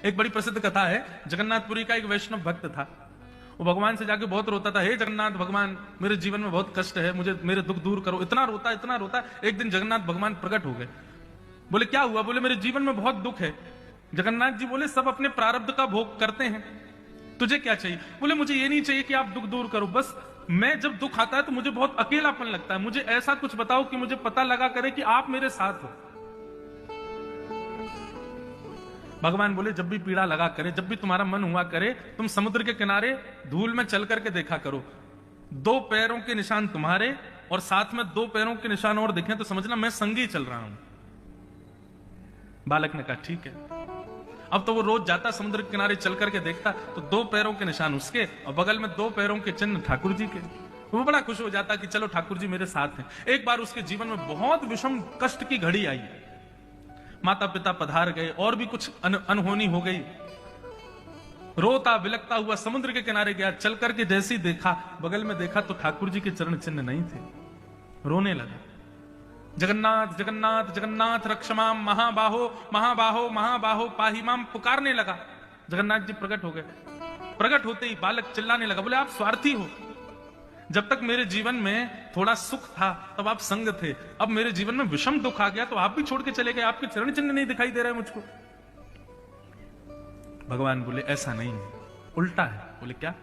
एक बड़ी प्रसिद्ध कथा है, जगन्नाथपुरी का एक वैष्णव भक्त था। वो भगवान से जाके बहुत रोता था, हे जगन्नाथ भगवान, मेरे जीवन में बहुत कष्ट है, मुझे मेरे दुख दूर करो। इतना रोता इतना रोता, एक दिन जगन्नाथ भगवान प्रकट हो गए। बोले क्या हुआ? बोले मेरे जीवन में बहुत दुख है। जगन्नाथ जी बोले सब अपने प्रारब्ध का भोग करते हैं, तुझे क्या चाहिए? बोले मुझे ये नहीं चाहिए कि आप दुख दूर करो, बस मैं जब दुख आता है तो मुझे बहुत अकेलापन लगता है, मुझे ऐसा कुछ बताओ कि मुझे पता लगा करे कि आप मेरे साथ हो। भगवान बोले जब भी पीड़ा लगा करे, जब भी तुम्हारा मन हुआ करे, तुम समुद्र के किनारे धूल में चल करके देखा करो, 2 पैरों के निशान तुम्हारे और साथ में 2 पैरों के निशान और दिखे तो समझना मैं संगी चल रहा हूं। बालक ने कहा ठीक है। अब तो वो रोज जाता समुद्र के किनारे चल करके देखता तो 2 पैरों के निशान उसके और बगल में 2 पैरों के चिन्ह ठाकुर जी के। वो बड़ा खुश हो जाता कि चलो ठाकुर जी मेरे साथ हैं। एक बार उसके जीवन में बहुत विषम कष्ट की घड़ी आई, माता पिता पधार गए और भी कुछ अनहोनी हो गई। रोता बिलकता हुआ समुद्र के किनारे गया, चल करके जैसे ही देखा, बगल में देखा तो ठाकुर जी के चरण चिन्ह नहीं थे। रोने लगा, जगन्नाथ जगन्नाथ जगन्नाथ रक्षमाम महाबाहो महाबाहो महाबाहो पाहिमाम पुकारने लगा। जगन्नाथ जी प्रकट हो गए। प्रकट होते ही बालक चिल्लाने लगा, बोले आप स्वार्थी हो, जब तक मेरे जीवन में थोड़ा सुख था तब आप संग थे, अब मेरे जीवन में विषम दुख आ गया तो आप भी छोड़ के चले गए, आपके चरण चिन्ह नहीं दिखाई दे रहे मुझको। भगवान बोले ऐसा नहीं है, उल्टा है। बोले क्या?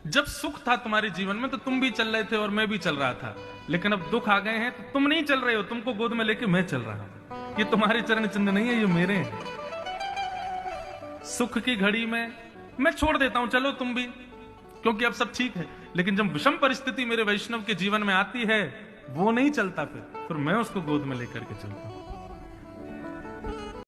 जब सुख था तुम्हारे जीवन में तो तुम भी चल रहे थे और मैं भी चल रहा था, लेकिन अब दुख आ गए हैं तो तुम नहीं चल रहे हो, तुमको गोद में लेके मैं चल रहा हूं। ये तुम्हारे चरण चिन्ह नहीं है, ये मेरे हैं। सुख की घड़ी में मैं छोड़ देता हूं, चलो तुम भी, क्योंकि अब सब ठीक है, लेकिन जब विषम परिस्थिति मेरे वैष्णव के जीवन में आती है वो नहीं चलता, फिर मैं उसको गोद में लेकर के चलता हूं।